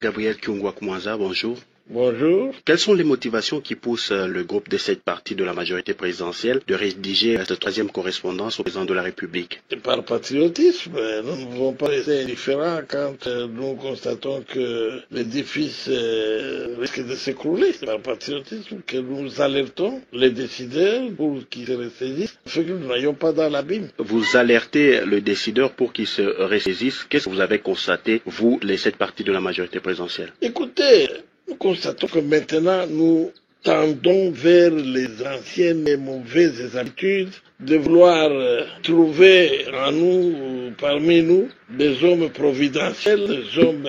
Gabriel Kyungwa-Koumanza, bonjour. Bonjour. Quelles sont les motivations qui poussent le groupe de cette partie de la majorité présidentielle de rédiger cette troisième correspondance au président de la République? Et par patriotisme, nous ne pouvons pas rester indifférents quand nous constatons que l'édifice risque de s'écrouler. C'est par patriotisme que nous alertons les décideurs pour qu'ils se ressaisissent, afin que nous n'ayons pas dans l'abîme. Vous alertez le décideur pour qu'il se ressaisisse. Qu'est-ce que vous avez constaté, vous, les sept partis de la majorité présidentielle? Écoutez, nous constatons que maintenant nous tendons vers les anciennes et mauvaises habitudes de vouloir trouver en nous, parmi nous, des hommes providentiels, des hommes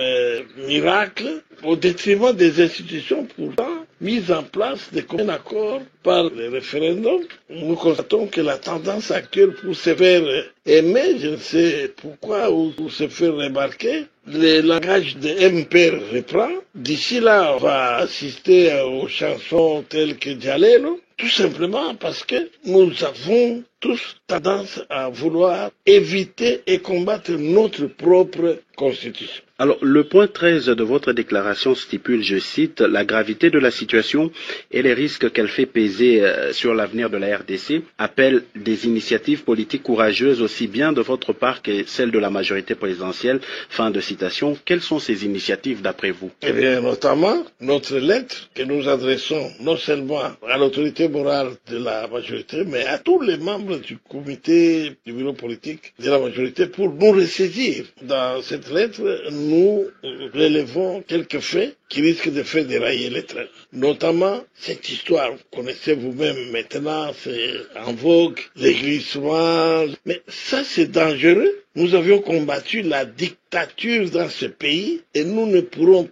miracles, au détriment des institutions pourtant mises en place de commun accord par les référendums. Nous constatons que la tendance actuelle pour se faire aimer, je ne sais pourquoi, ou pour se faire remarquer, le langage de MPR reprend. D'ici là, on va assister aux chansons telles que Djalelo, tout simplement parce que nous avons tous tendance à vouloir éviter et combattre notre propre constitution. Alors, le point 13 de votre déclaration stipule, je cite, la gravité de la situation et les risques qu'elle fait peser sur l'avenir de la RDC appelle des initiatives politiques courageuses aussi bien de votre part que celles de la majorité présidentielle. Fin de citation. Quelles sont ces initiatives d'après vous? Eh bien, notamment, notre lettre que nous adressons non seulement à l'autorité morale de la majorité, mais à tous les membres du comité du bureau politique de la majorité pour nous ressaisir. Dans cette lettre, nous relevons quelques faits qui risquent de faire dérailler les trains. Notamment, cette histoire, vous connaissez vous-même maintenant, c'est en vogue, les glissements. Mais ça, c'est dangereux. Nous avions combattu la dictature dans ce pays et nous ne pourrons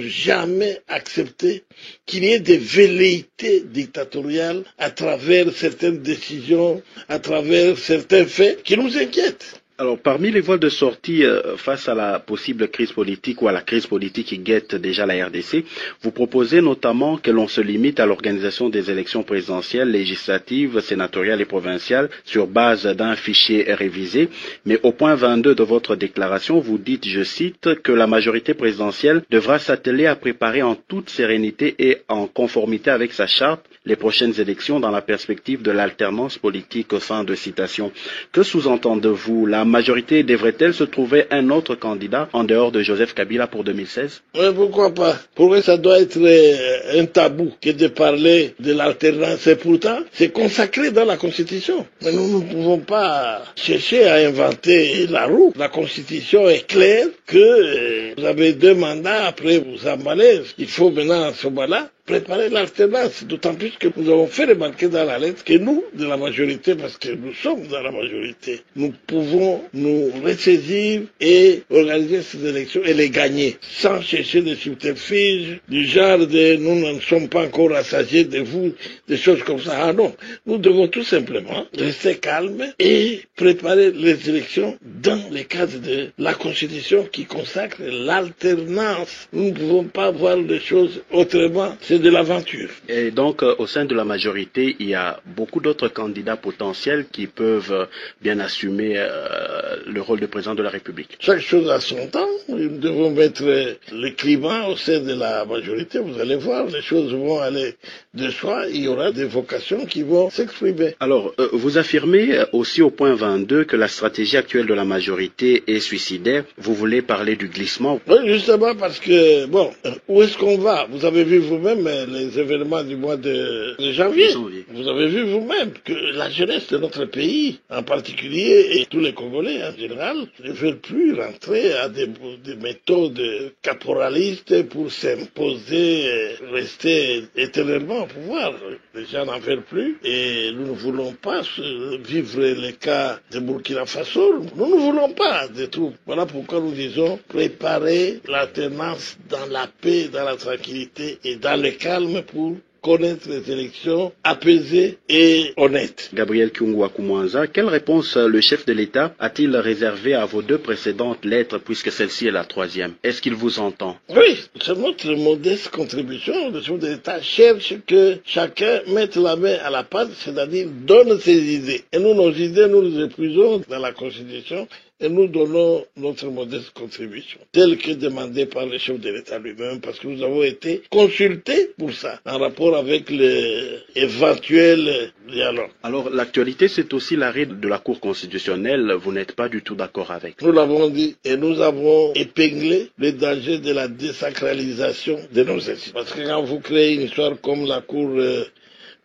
jamais accepter qu'il y ait des velléités dictatoriales à travers certaines décisions, à travers certains faits qui nous inquiètent. Alors, parmi les voies de sortie face à la possible crise politique ou à la crise politique qui guette déjà la RDC, vous proposez notamment que l'on se limite à l'organisation des élections présidentielles, législatives, sénatoriales et provinciales sur base d'un fichier révisé. Mais au point 22 de votre déclaration, vous dites, je cite, que la majorité présidentielle devra s'atteler à préparer en toute sérénité et en conformité avec sa charte les prochaines élections dans la perspective de l'alternance politique. Fin de citation. Que sous-entendez-vous? La majorité devrait-elle se trouver un autre candidat en dehors de Joseph Kabila pour 2016? Oui, pourquoi pas? Pour eux, ça doit être un tabou que de parler de l'alternance. Et pourtant, c'est consacré dans la Constitution. Mais nous ne pouvons pas chercher à inventer la roue. La Constitution est claire que vous avez 2 mandats, après vous en allez. Il faut maintenant, à ce moment-là, préparer l'alternance, d'autant plus que nous avons fait remarquer dans la lettre que nous, de la majorité, parce que nous sommes dans la majorité, nous pouvons nous ressaisir et organiser ces élections et les gagner, sans chercher des subterfuges, du genre de nous ne sommes pas encore rassasiés de vous, des choses comme ça. Ah non, nous devons tout simplement rester calmes et préparer les élections dans le cadre de la Constitution qui consacre l'alternance. Nous ne pouvons pas voir les choses autrement. C'est de l'aventure. Et donc, au sein de la majorité, il y a beaucoup d'autres candidats potentiels qui peuvent bien assumer le rôle de président de la République. Chaque chose a son temps. Nous devons mettre le climat au sein de la majorité. Vous allez voir, les choses vont aller de soi. Il y aura des vocations qui vont s'exprimer. Alors, vous affirmez aussi au point 22 que la stratégie actuelle de la majorité est suicidaire. Vous voulez parler du glissement? Oui, justement parce que, bon, où est-ce qu'on va? Vous avez vu vous-même les événements du mois de janvier. Vous avez vu vous-même que la jeunesse de notre pays, en particulier, et tous les Congolais en général, ne veulent plus rentrer à des méthodes caporalistes pour s'imposer, rester éternellement au pouvoir. Les gens n'en veulent plus et nous ne voulons pas vivre le cas de Burkina Faso. Nous ne voulons pas de troupes. Voilà pourquoi nous disons préparer l'alternance dans la paix, dans la tranquillité et dans le calme pour connaître les élections apaisées et honnêtes. Gabriel Kyungwa-Koumanza, quelle réponse le chef de l'État a-t-il réservé à vos 2 précédentes lettres puisque celle-ci est la 3e? Est-ce qu'il vous entend? Oui, c'est notre modeste contribution. Le chef de l'État cherche que chacun mette la main à la pâte, c'est-à-dire donne ses idées. Et nous, nos idées, nous les épuisons dans la Constitution et nous donnons notre modeste contribution, telle que demandée par le chef de l'État lui-même, parce que nous avons été consultés pour ça, en rapport avec l'éventuel dialogue. Alors l'actualité, c'est aussi l'arrêt de la Cour constitutionnelle. Vous n'êtes pas du tout d'accord avec. Nous l'avons dit et nous avons épinglé le danger de la désacralisation de nos institutions. Parce que quand vous créez une histoire comme la Cour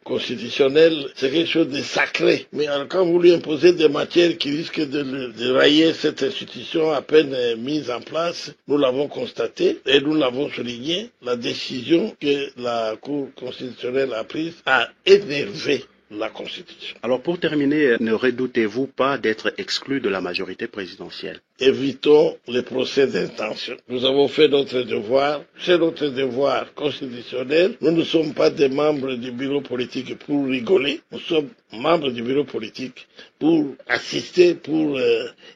constitutionnelle, c'est quelque chose de sacré. Mais alors, quand vous lui imposez des matières qui risquent de rayer cette institution à peine mise en place, nous l'avons constaté et nous l'avons souligné, la décision que la Cour constitutionnelle a prise a énervé la Constitution. Alors pour terminer, ne redoutez-vous pas d'être exclu de la majorité présidentielle? Évitons les procès d'intention. Nous avons fait notre devoir, c'est notre devoir constitutionnel. Nous ne sommes pas des membres du bureau politique pour rigoler, nous sommes membres du bureau politique pour assister, pour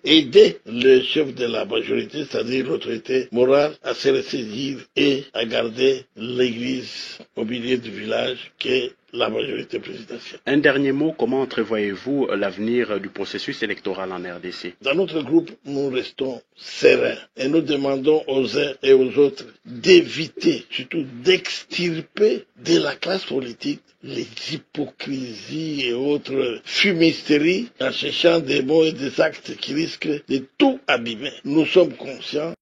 aider le chef de la majorité, c'est-à-dire l'autorité morale, à se ressaisir et à garder l'église au milieu du village qu'est la majorité présidentielle. Un dernier mot, comment entrevoyez-vous l'avenir du processus électoral en RDC? Dans notre groupe, nous restons sereins et nous demandons aux uns et aux autres d'éviter, surtout d'extirper de la classe politique les hypocrisies et autres fumisteries en cherchant des mots et des actes qui risquent de tout abîmer. Nous sommes conscients